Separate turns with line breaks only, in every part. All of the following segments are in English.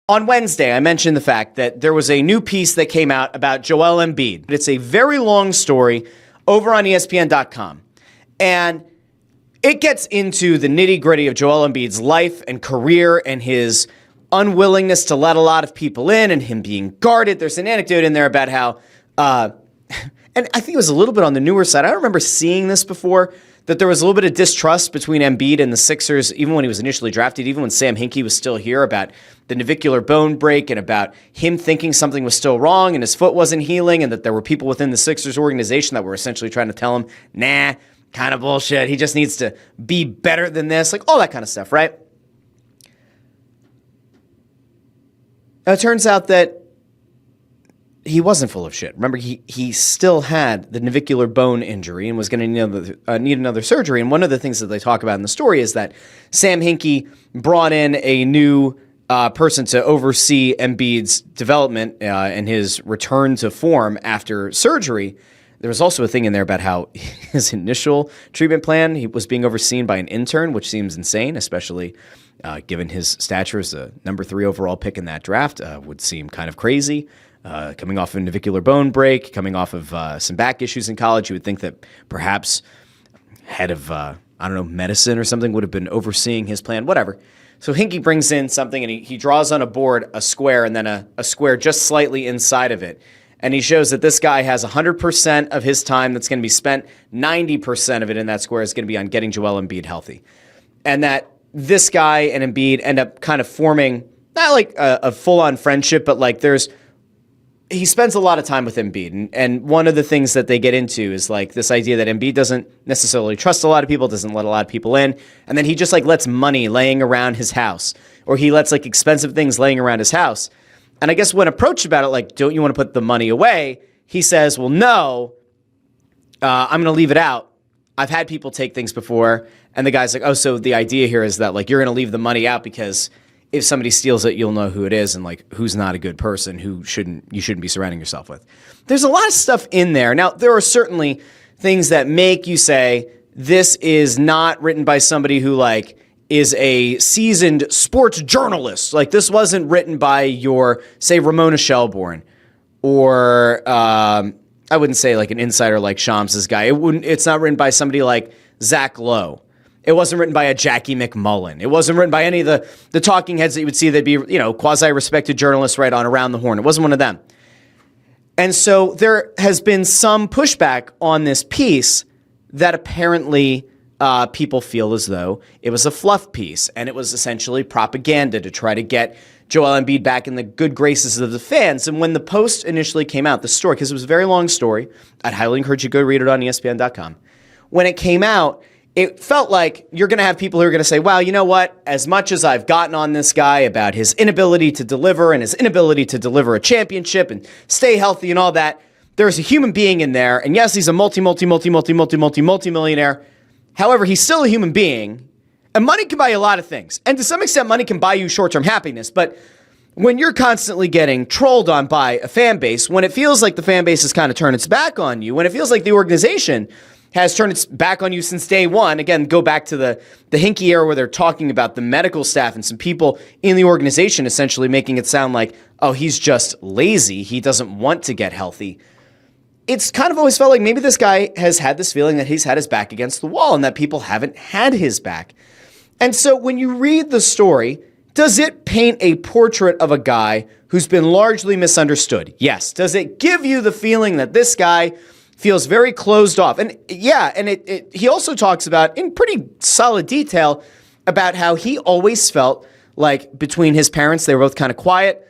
On Wednesday, I mentioned the fact that there was a new piece that came out about Joel Embiid. It's a very long story over on ESPN.com. And it gets into the nitty-gritty of Joel Embiid's life and career and his unwillingness to let a lot of people in and him being guarded. There's an anecdote in there about how, and I think it was a little bit on the newer side. I don't remember seeing this before, that there was a little bit of distrust between Embiid and the Sixers, even when he was initially drafted, even when Sam Hinkie was still here, about the navicular bone break and about him thinking something was still wrong and his foot wasn't healing, and that there were people within the Sixers organization that were essentially trying to tell him, nah, kind of bullshit. He just needs to be better than this, like all that kind of stuff, right? Now, it turns out that he wasn't full of shit. Remember, he still had the navicular bone injury and was going to need another surgery. And one of the things that they talk about in the story is that Sam Hinkie brought in a new person to oversee Embiid's development and his return to form after surgery. There was also a thing in there about how his initial treatment plan, he was being overseen by an intern, which seems insane, especially given his stature as a number 3 overall pick in that draft, would seem kind of crazy. Coming off of a navicular bone break, coming off of some back issues in college, you would think that perhaps head of, medicine or something would have been overseeing his plan, whatever. So Hinkie brings in something and he draws on a board a square and then a square just slightly inside of it. And he shows that this guy has 100% of his time that's going to be spent, 90% of it in that square is going to be on getting Joel Embiid healthy. And that this guy and Embiid end up kind of forming, not like a full-on friendship, but like he spends a lot of time with Embiid. And one of the things that they get into is like this idea that Embiid doesn't necessarily trust a lot of people, doesn't let a lot of people in. And then he just like lets money laying around his house, or he lets like expensive things laying around his house. And I guess when approached about it, like, don't you want to put the money away? He says, well, no, I'm going to leave it out. I've had people take things before. And the guy's like, oh, so the idea here is that like you're going to leave the money out because if somebody steals it, you'll know who it is and like who's not a good person, who you shouldn't be surrounding yourself with. There's a lot of stuff in there. Now, there are certainly things that make you say this is not written by somebody who like is a seasoned sports journalist. Like this wasn't written by your, say, Ramona Shelbourne, or I wouldn't say like an insider like Shams' guy. It's not written by somebody like Zach Lowe. It wasn't written by a Jackie McMullen. It wasn't written by any of the talking heads that you would see that'd be, quasi-respected journalists right on Around the Horn. It wasn't one of them. And so there has been some pushback on this piece that apparently people feel as though it was a fluff piece and it was essentially propaganda to try to get Joel Embiid back in the good graces of the fans. And when the post initially came out, the story, because it was a very long story, I'd highly encourage you to go read it on ESPN.com. When it came out, it felt like you're going to have people who are going to say, wow, you know what? As much as I've gotten on this guy about his inability to deliver and his inability to deliver a championship and stay healthy and all that, there's a human being in there. And yes, he's a multi-millionaire. However, he's still a human being. And money can buy you a lot of things. And to some extent, money can buy you short-term happiness. But when you're constantly getting trolled on by a fan base, when it feels like the fan base has kind of turned its back on you, when it feels like the organization has turned its back on you since day one. Again, go back to the Hinkie era where they're talking about the medical staff and some people in the organization essentially making it sound like, oh, he's just lazy. He doesn't want to get healthy. It's kind of always felt like maybe this guy has had this feeling that he's had his back against the wall and that people haven't had his back. And so when you read the story, does it paint a portrait of a guy who's been largely misunderstood? Yes. Does it give you the feeling that this guy feels very closed off? And yeah, and he also talks about, in pretty solid detail, about how he always felt like between his parents, they were both kind of quiet.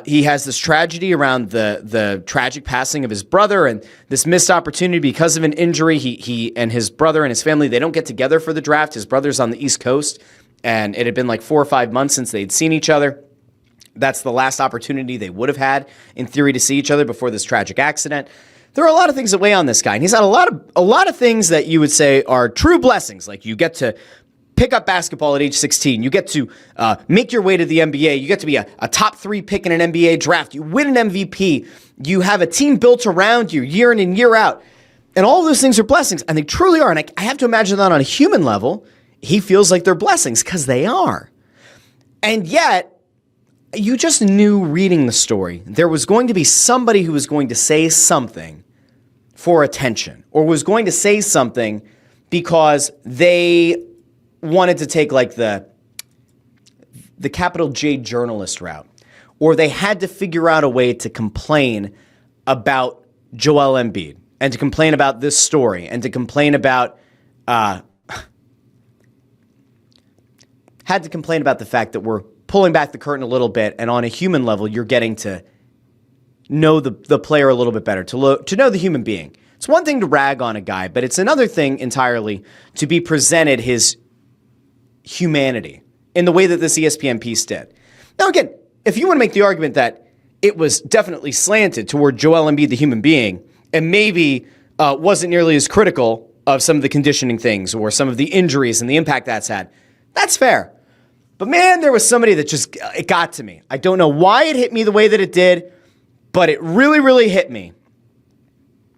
He has this tragedy around the tragic passing of his brother and this missed opportunity because of an injury. He and his brother and his family, they don't get together for the draft. His brother's on the East Coast, and it had been like 4 or 5 months since they'd seen each other. That's the last opportunity they would have had, in theory, to see each other before this tragic accident. There are a lot of things that weigh on this guy, and he's had a lot of things that you would say are true blessings. Like you get to pick up basketball at age 16. You get to make your way to the NBA. You get to be a top 3 pick in an NBA draft. You win an MVP. You have a team built around you year in and year out. And all of those things are blessings, and they truly are. And I have to imagine that on a human level, he feels like they're blessings because they are. And yet, you just knew reading the story there was going to be somebody who was going to say something for attention or was going to say something because they wanted to take like the capital J journalist route, or they had to figure out a way to complain about Joel Embiid and to complain about this story and to complain about had to complain about the fact that we're pulling back the curtain a little bit, and on a human level, you're getting to know the player a little bit better, to know the human being. It's one thing to rag on a guy, but it's another thing entirely to be presented his humanity in the way that this ESPN piece did. Now, again, if you want to make the argument that it was definitely slanted toward Joel Embiid, the human being, and maybe wasn't nearly as critical of some of the conditioning things or some of the injuries and the impact that's had, that's fair. But man, there was somebody that just, it got to me. I don't know why it hit me the way that it did, but it really, really hit me.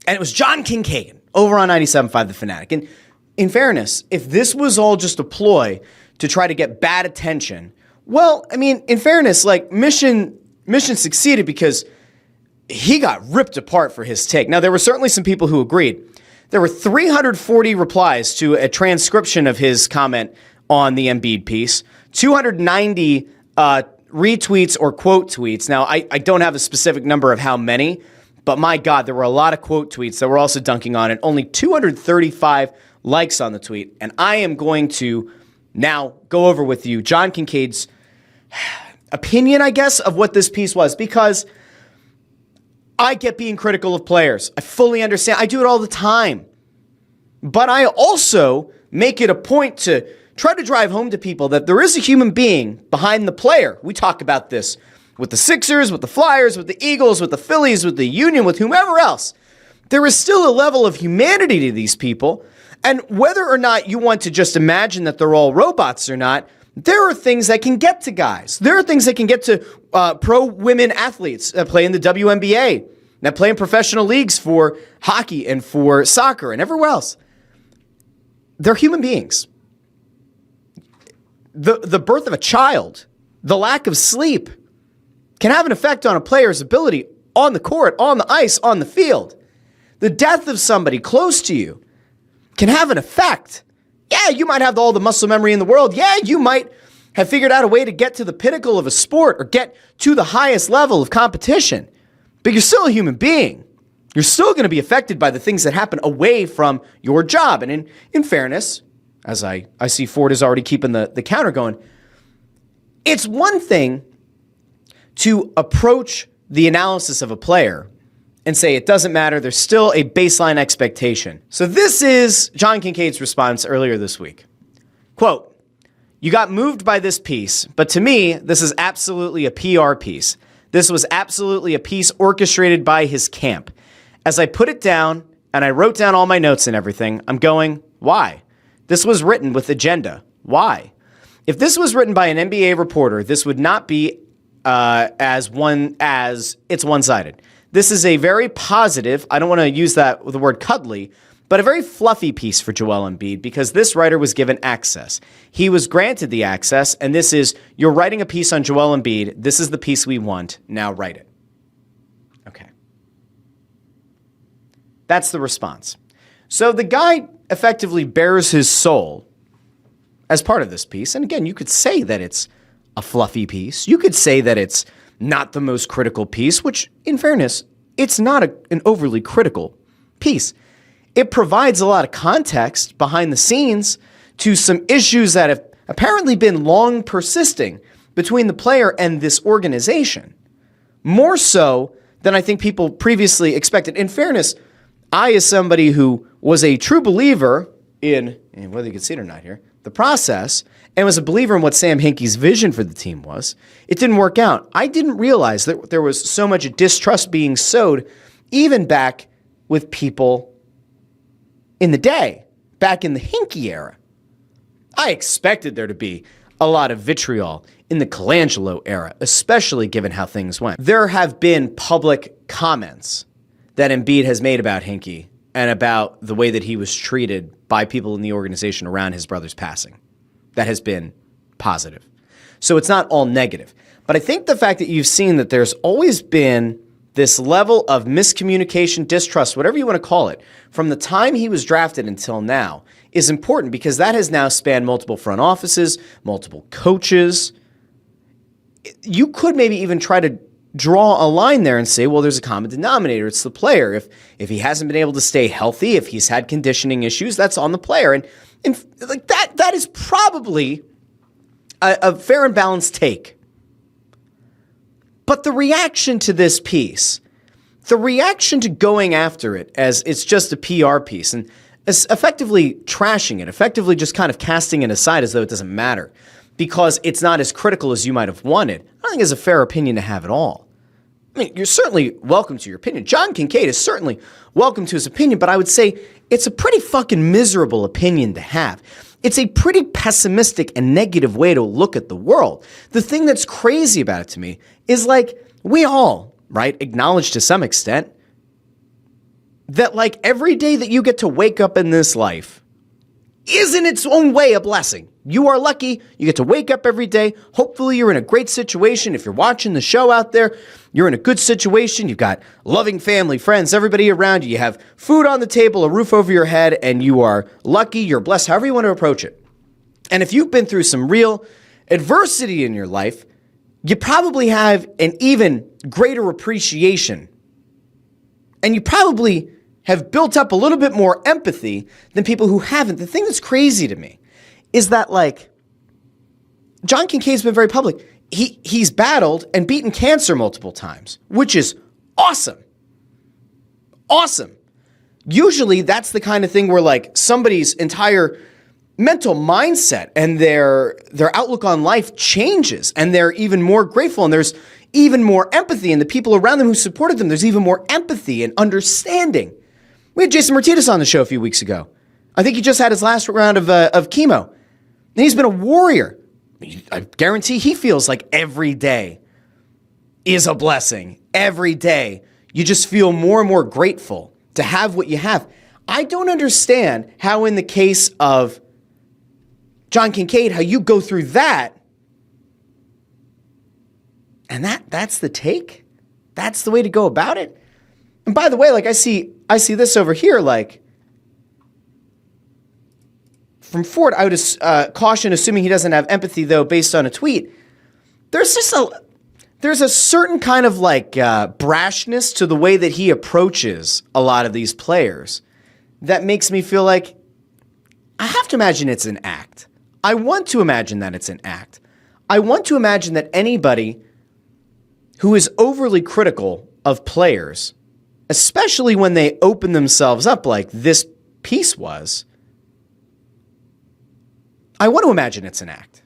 And it was John Kincaid over on 97.5 The Fanatic. And in fairness, if this was all just a ploy to try to get bad attention, well, I mean, in fairness, like mission succeeded because he got ripped apart for his take. Now, there were certainly some people who agreed. There were 340 replies to a transcription of his comment on the Embiid piece, 290 retweets or quote tweets. Now, I don't have a specific number of how many, but my God, there were a lot of quote tweets that were also dunking on it. Only 235 likes on the tweet. And I am going to now go over with you John Kincaid's opinion, I guess, of what this piece was, because I get being critical of players. I fully understand. I do it all the time. But I also make it a point to try to drive home to people that there is a human being behind the player. We talk about this with the Sixers, with the Flyers, with the Eagles, with the Phillies, with the Union, with whomever else. There is still a level of humanity to these people. And whether or not you want to just imagine that they're all robots or not, there are things that can get to guys. There are things that can get to pro women athletes that play in the WNBA, that play in professional leagues for hockey and for soccer and everywhere else. They're human beings. The birth of a child, the lack of sleep, can have an effect on a player's ability on the court, on the ice, on the field. The death of somebody close to you can have an effect. Yeah, you might have all the muscle memory in the world. Yeah, you might have figured out a way to get to the pinnacle of a sport or get to the highest level of competition. But you're still a human being. You're still going to be affected by the things that happen away from your job. And in fairness, as I see Ford is already keeping the counter going, it's one thing to approach the analysis of a player and say it doesn't matter, there's still a baseline expectation. So this is John Kincaid's response earlier this week. Quote, "You got moved by this piece, but to me, this is absolutely a PR piece. This was absolutely a piece orchestrated by his camp. As I put it down and I wrote down all my notes and everything, I'm going, why? This was written with agenda. Why? If this was written by an NBA reporter, this would not be as it's one-sided. This is a very positive, I don't want to use that with the word cuddly, but a very fluffy piece for Joel Embiid because this writer was given access. He was granted the access, and this is, you're writing a piece on Joel Embiid. This is the piece we want. Now write it." Okay. That's the response. So the guy effectively bears his soul as part of this piece. And again, you could say that it's a fluffy piece. You could say that it's not the most critical piece, which, in fairness, it's not an overly critical piece. It provides a lot of context behind the scenes to some issues that have apparently been long persisting between the player and this organization. More so than I think people previously expected. In fairness, I, as somebody who was a true believer in, whether you can see it or not here, the process, and was a believer in what Sam Hinkie's vision for the team was, it didn't work out. I didn't realize that there was so much distrust being sowed even back with people in the day, back in the Hinkie era. I expected there to be a lot of vitriol in the Colangelo era, especially given how things went. There have been public comments that Embiid has made about Hinkie and about the way that he was treated by people in the organization around his brother's passing. That has been positive. So it's not all negative. But I think the fact that you've seen that there's always been this level of miscommunication, distrust, whatever you want to call it, from the time he was drafted until now is important because that has now spanned multiple front offices, multiple coaches. You could maybe even try to draw a line there and say, well, there's a common denominator. It's the player. If he hasn't been able to stay healthy, if he's had conditioning issues, that's on the player. And like that is probably a fair and balanced take. But the reaction to this piece, the reaction to going after it as it's just a PR piece and as effectively trashing it, effectively just kind of casting it aside as though it doesn't matter because it's not as critical as you might have wanted, I don't think is a fair opinion to have at all. I mean, you're certainly welcome to your opinion. John Kincaid is certainly welcome to his opinion, but I would say it's a pretty fucking miserable opinion to have. It's a pretty pessimistic and negative way to look at the world. The thing that's crazy about it to me is like we all, right, acknowledge to some extent that like every day that you get to wake up in this life is in its own way a blessing. You are lucky. You get to wake up every day. Hopefully you're in a great situation. If you're watching the show out there, you're in a good situation. You've got loving family, friends, everybody around you. You have food on the table, a roof over your head, and you are lucky. You're blessed, however you want to approach it. And if you've been through some real adversity in your life, you probably have an even greater appreciation. And you probably have built up a little bit more empathy than people who haven't. The thing that's crazy to me is that, like, John Kincaid's been very public. He's battled and beaten cancer multiple times, which is awesome. Awesome. Usually that's the kind of thing where, like, somebody's entire mental mindset and their outlook on life changes, and they're even more grateful, and there's even more empathy, and the people around them who supported them, there's even more empathy and understanding. We had Jason Martinez on the show a few weeks ago. I think he just had his last round of chemo. And he's been a warrior. I guarantee he feels like every day is a blessing. Every day, you just feel more and more grateful to have what you have. I don't understand how in the case of John Kincaid, how you go through that, and that's the take? That's the way to go about it? And by the way, like I see this over here, like, from Ford, I would caution assuming he doesn't have empathy, though, based on a tweet. There's a certain kind of like brashness to the way that he approaches a lot of these players that makes me feel like I have to imagine it's an act. I want to imagine that it's an act. I want to imagine that anybody who is overly critical of players, especially when they open themselves up like this piece was, I want to imagine it's an act.